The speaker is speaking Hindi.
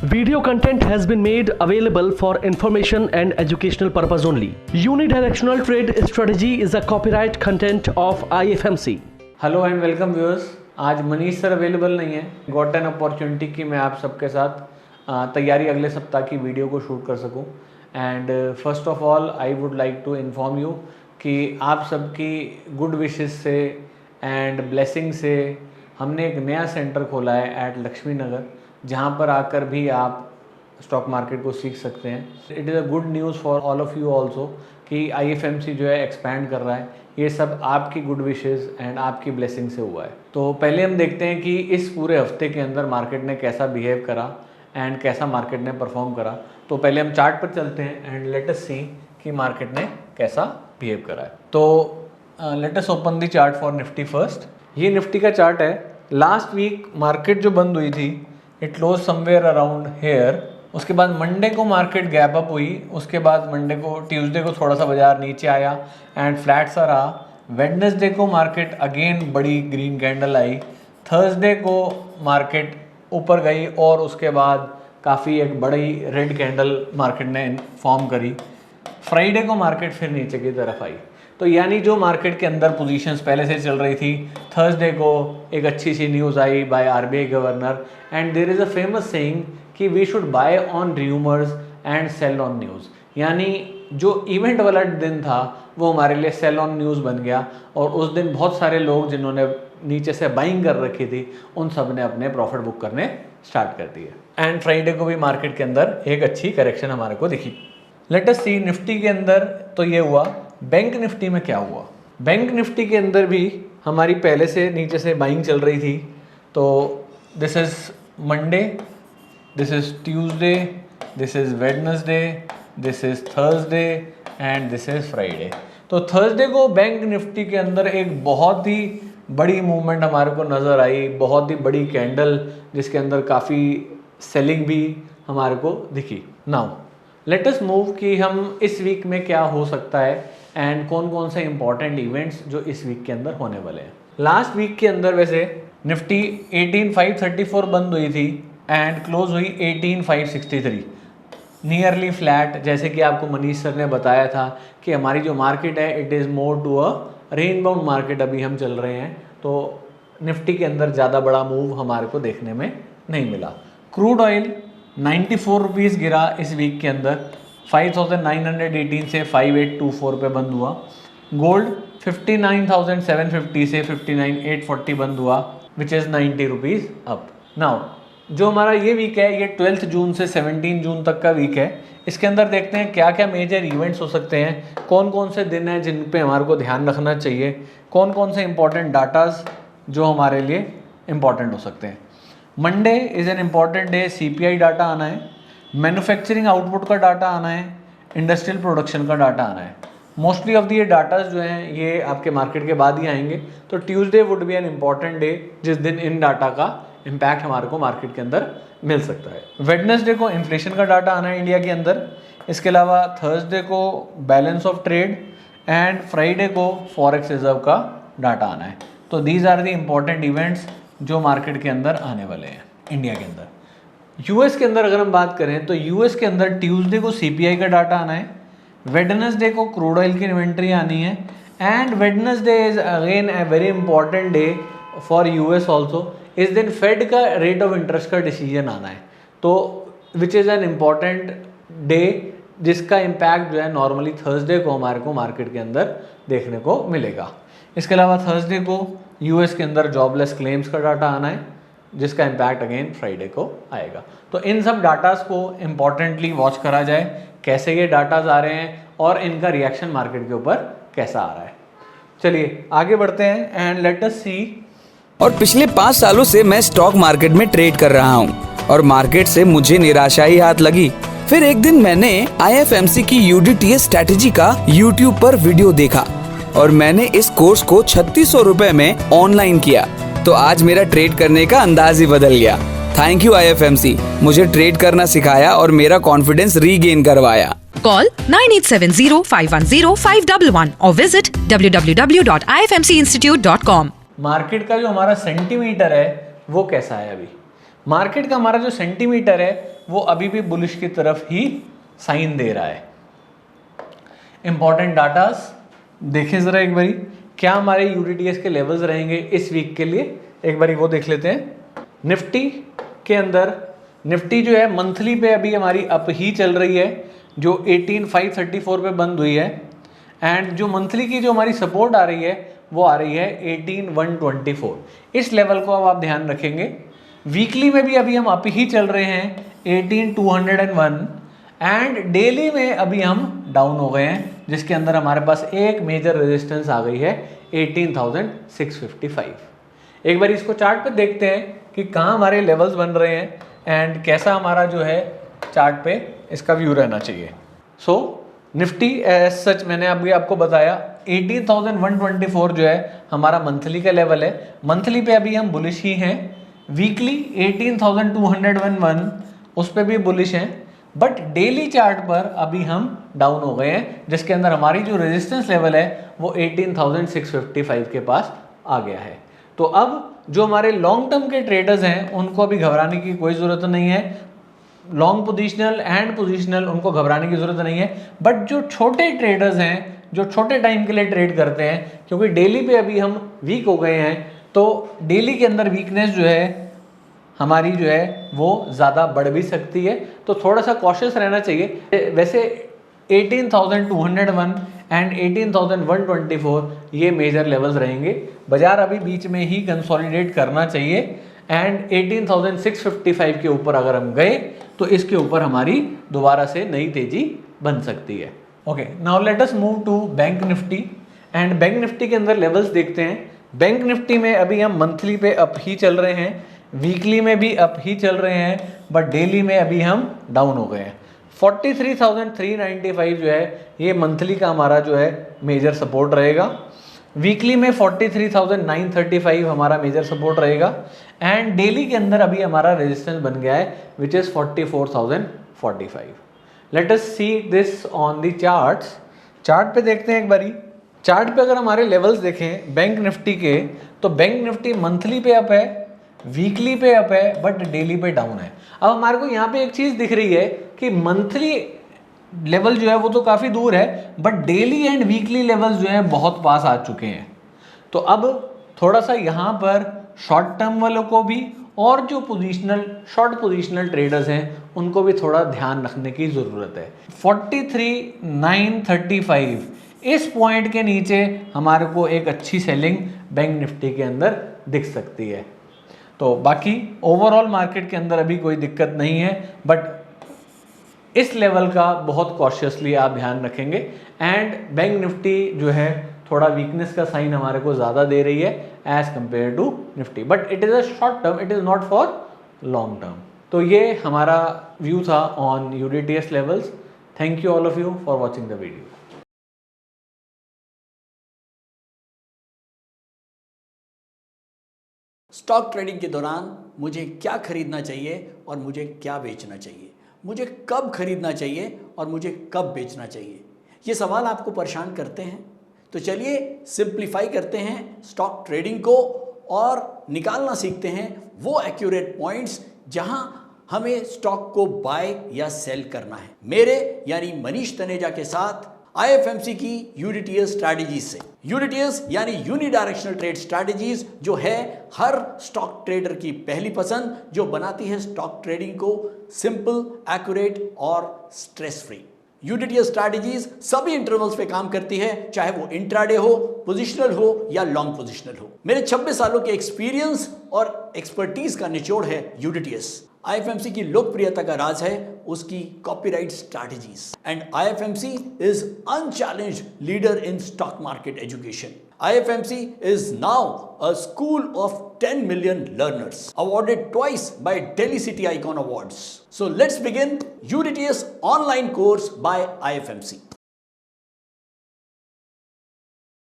Video content has been made available for information and educational purpose only. Unidirectional trade strategy is a copyright content of IFMC. Hello and welcome viewers. आज मनीष सर अवेलेबल नहीं है। गॉट एन अपॉर्चुनिटी कि मैं आप सबके साथ तैयारी अगले सप्ताह की वीडियो को शूट कर सकूं। And first of all I would like to inform you कि आप सबकी गुड विशेस से एंड ब्लेसिंग से हमने एक नया सेंटर खोला है एट लक्ष्मी नगर, जहाँ पर आकर भी आप स्टॉक मार्केट को सीख सकते हैं। It is a good news for all of you also कि IFMC जो है एक्सपैंड कर रहा है। ये सब आपकी गुड विशेस एंड आपकी ब्लेसिंग से हुआ है। तो पहले हम देखते हैं कि इस पूरे हफ्ते के अंदर मार्केट ने कैसा बिहेव करा एंड कैसा मार्केट ने परफॉर्म करा। तो पहले हम चार्ट पर चलते हैं एंड लेट अस सी कि मार्केट ने कैसा बिहेव करा है। तो let us open the chart for Nifty first. ये निफ्टी का चार्ट है। लास्ट वीक मार्केट जो बंद हुई थी it close somewhere around hair. उसके बाद मंडे को मार्केट गैप अप हुई। उसके बाद मंडे को ट्यूसडे को थोड़ा सा बाजार नीचे आया एंड फ्लैट सा रहा। वेडनेसडे को मार्केट अगेन बड़ी ग्रीन कैंडल आई। थर्सडे को मार्केट ऊपर गई और उसके बाद काफ़ी एक बड़ी रेड कैंडल मार्केट ने फॉर्म करी। फ्राइडे को मार्केट फिर नीचे की तरफ आई। तो यानी जो मार्केट के अंदर पोजीशंस पहले से चल रही थी, थर्सडे को एक अच्छी सी न्यूज़ आई by RBI governor and there is a famous saying कि we should buy on rumours and sell on news. यानी जो इवेंट वाला दिन था वो हमारे लिए सेल ऑन न्यूज़ बन गया और उस दिन बहुत सारे लोग जिन्होंने नीचे से बाइंग कर रखी थी उन सब ने अपने प्रॉफिट बुक करने स्टार्ट कर दिए। एंड फ्राइडे को भी मार्केट के अंदर एक अच्छी करेक्शन हमारे को दिखी। लेट अस सी निफ्टी के अंदर तो ये हुआ। बैंक निफ्टी में क्या हुआ? बैंक निफ्टी के अंदर भी हमारी पहले से नीचे से बाइंग चल रही थी। तो this is Monday, this is Tuesday, this is Wednesday, this is Thursday and this is Friday. तो थर्सडे को बैंक निफ्टी के अंदर एक बहुत ही बड़ी मूवमेंट हमारे को नज़र आई, बहुत ही बड़ी कैंडल जिसके अंदर काफ़ी सेलिंग भी हमारे को दिखी। नाउ लेट अस मूव कि हम इस वीक में क्या हो सकता है एंड कौन कौन से इंपॉर्टेंट इवेंट्स जो इस वीक के अंदर होने वाले हैं। लास्ट वीक के अंदर वैसे निफ्टी 18,534 बंद हुई थी एंड क्लोज हुई 18,563, नियरली फ्लैट। जैसे कि आपको मनीष सर ने बताया था कि हमारी जो मार्केट है it is more to a rain bound market अभी हम चल रहे हैं। तो निफ्टी के अंदर ज़्यादा बड़ा मूव हमारे को देखने में नहीं मिला। क्रूड ऑयल 94 रुपीज़ गिरा इस वीक के अंदर, 5,918 से 5,824 पे बंद हुआ। गोल्ड 59,750 से 59,840 बंद हुआ, which is 90 rupees up. Now जो हमारा ये वीक है ये 12 जून से 17 जून तक का वीक है। इसके अंदर देखते हैं क्या क्या मेजर इवेंट्स हो सकते हैं, कौन कौन से दिन हैं जिन पे हमारे को ध्यान रखना चाहिए, कौन कौन से इंपॉर्टेंट डाटाज जो हमारे लिए इंपॉर्टेंट हो सकते हैं। Monday is an important day. CPI data आना है, मैन्युफैक्चरिंग आउटपुट का डाटा आना है, इंडस्ट्रियल प्रोडक्शन का डाटा आना है। मोस्टली ऑफ द ये डाटाज जो हैं ये आपके मार्केट के बाद ही आएंगे। तो Tuesday would be an important day जिस दिन इन डाटा का इम्पैक्ट हमारे को मार्केट के अंदर मिल सकता है। वेडनेसडे को इन्फ्लेशन का डाटा आना है इंडिया के अंदर। इसके अलावा थर्सडे को balance of trade and Friday को फॉरेक्स रिजर्व का डाटा आना है। तो these are the important events जो मार्केट के अंदर आने वाले हैं इंडिया के अंदर। US के अंदर अगर हम बात करें तो US के अंदर ट्यूसडे को CPI का डाटा आना है, वेडनेसडे को क्रूड ऑयल की इन्वेंट्री आनी है and Wednesday is again a very important day for US also. इस दिन फेड का रेट ऑफ इंटरेस्ट का डिसीजन आना है। तो which is an important day जिसका इम्पैक्ट जो है नॉर्मली थर्सडे को हमारे को मार्केट के अंदर देखने को मिलेगा। इसके अलावा थर्सडे को US के अंदर जॉबलेस क्लेम्स का डाटा आना है जिसका इम्पैक्ट अगेन फ्राइडे को आएगा। तो इन सब डाटास को इम्पॉर्टेंटली वॉच करा जाए, कैसे ये डाटाज आ रहे हैं और इनका रिएक्शन मार्केट के ऊपर कैसा आ रहा है। चलिए आगे बढ़ते हैं एंड लेट अस सी। और पिछले 5 सालों से मैं स्टॉक मार्केट में ट्रेड कर रहा हूँ और मार्केट से मुझे निराशा ही हाथ लगी। फिर एक दिन मैंने IFMC की UDTS स्ट्रैटेजी का YouTube पर वीडियो देखा और मैंने इस कोर्स को 3600 रुपए में ऑनलाइन किया। तो आज मेरा ट्रेड करने का अंदाज ही बदल गया। थैंक यू IFMC, मुझे ट्रेड करना सिखाया और मेरा कॉन्फिडेंस रीगेन करवाया। Call 9870-510-511 or visit www.ifmcinstitute.com। Market का जो हमारा सेंटीमीटर है वो कैसा है? अभी मार्केट का हमारा जो सेंटीमीटर है वो अभी भी बुलिश की तरफ ही साइन दे रहा है। इंपॉर्टेंट डाटास देखें ज़रा एक बारी, क्या हमारे यूडीटीएस के लेवल्स रहेंगे इस वीक के लिए, एक बारी वो देख लेते हैं। निफ्टी के अंदर, निफ्टी जो है मंथली पे अभी हमारी अप ही चल रही है, जो 18,534 पे बंद हुई है। एंड जो मंथली की जो हमारी सपोर्ट आ रही है वो आ रही है 18,124। इस लेवल को अब आप ध्यान रखेंगे। वीकली में भी अभी हम अप ही चल रहे हैं 18,201 एंड डेली में अभी हम डाउन हो गए हैं, जिसके अंदर हमारे पास एक मेजर रेजिस्टेंस आ गई है 18,655। एक बार इसको चार्ट पे देखते हैं कि कहाँ हमारे लेवल्स बन रहे हैं एंड कैसा हमारा जो है चार्ट पे इसका व्यू रहना चाहिए। सो निफ्टी एज सच मैंने अभी आपको बताया 18,124 जो है हमारा मंथली का लेवल है। मंथली पे अभी हम बुलिश ही हैं। वीकली 18,201 उस पर भी बुलिश हैं, बट डेली चार्ट पर अभी हम डाउन हो गए हैं, जिसके अंदर हमारी जो रेजिस्टेंस लेवल है वो 18,655 के पास आ गया है। तो अब जो हमारे लॉन्ग टर्म के ट्रेडर्स हैं उनको अभी घबराने की कोई ज़रूरत नहीं है। लॉन्ग पोजिशनल एंड पोजिशनल उनको घबराने की ज़रूरत नहीं है, बट जो छोटे ट्रेडर्स हैं जो छोटे टाइम के लिए ट्रेड करते हैं, क्योंकि डेली पे अभी हम वीक हो गए हैं, तो डेली के अंदर वीकनेस जो है हमारी जो है वो ज़्यादा बढ़ भी सकती है, तो थोड़ा सा कॉशियस रहना चाहिए। वैसे 18,201 एंड 18,124 ये मेजर लेवल्स रहेंगे। बाजार अभी बीच में ही कंसोलिडेट करना चाहिए एंड 18,655 के ऊपर अगर हम गए तो इसके ऊपर हमारी दोबारा से नई तेजी बन सकती है। Okay, now let us move to bank Nifty and bank Nifty के अंदर लेवल्स देखते हैं। बैंक निफ्टी में अभी हम मंथली पे अप ही चल रहे हैं, वीकली में भी अप ही चल रहे हैं, बट डेली में अभी हम डाउन हो गए हैं। 43,395 जो है ये मंथली का हमारा जो है मेजर सपोर्ट रहेगा। वीकली में 43,935 हमारा मेजर सपोर्ट रहेगा एंड डेली के अंदर अभी हमारा रेजिस्टेंस बन गया है which is 44,045। Let us see this on the charts. Chart पे देखते हैं एक बारी। चार्ट पे अगर हमारे लेवल्स देखें बैंक निफ्टी के, तो बैंक निफ्टी मंथली पे अप है, वीकली पे अप है, बट डेली पे डाउन है। अब हमारे को यहाँ पे एक चीज़ दिख रही है कि मंथली लेवल जो है वो तो काफ़ी दूर है, but daily and weekly levels जो है बहुत पास आ चुके हैं। तो अब थोड़ा सा यहाँ पर शॉर्ट टर्म वालों को भी और जो शॉर्ट पोजिशनल ट्रेडर्स हैं उनको भी थोड़ा ध्यान रखने की ज़रूरत है। 43,935 इस पॉइंट के नीचे हमारे को एक अच्छी सेलिंग बैंक निफ्टी के अंदर दिख सकती है। तो बाकी ओवरऑल मार्केट के अंदर अभी कोई दिक्कत नहीं है, बट इस लेवल का बहुत कॉशियसली आप ध्यान रखेंगे एंड बैंक निफ्टी जो है थोड़ा वीकनेस का साइन हमारे को ज़्यादा दे रही है as compare to Nifty, but it is a short term, it is not for long term. तो ये हमारा व्यू था on UDTS levels. Thank you all of you for watching the video. Stock trading के दौरान मुझे क्या खरीदना चाहिए और मुझे क्या बेचना चाहिए, मुझे कब खरीदना चाहिए और मुझे कब बेचना चाहिए, ये सवाल आपको परेशान करते हैं। तो चलिए सिंप्लीफाई करते हैं स्टॉक ट्रेडिंग को और निकालना सीखते हैं वो एक्यूरेट पॉइंट्स जहां हमें स्टॉक को बाय या सेल करना है। मेरे यानी मनीष तनेजा के साथ IFMC की यूडीटीएस स्ट्रैटेजीज से। यूडीटीएस यानी यूनिडायरेक्शनल ट्रेड स्ट्रैटेजीज, जो है हर स्टॉक ट्रेडर की पहली पसंद, जो बनाती है स्टॉक ट्रेडिंग को सिंपल, एक्यूरेट और स्ट्रेस फ्री। यूडीटीएस स्ट्रैटेजीज सभी इंटरवल्स पे काम करती है, चाहे वो इंट्राडे हो, पोजिशनल हो या लॉन्ग पोजिशनल हो। मेरे 26 सालों के एक्सपीरियंस और एक्सपर्टीज का निचोड़ है यूडीटीएस। IFMC की लोकप्रियता का राज है उसकी copyright strategies and IFMC is unchallenged leader in stock market education. IFMC is now a school of 10 million learners, awarded twice by Delhi City Icon Awards. So let's begin UDTS online course by IFMC.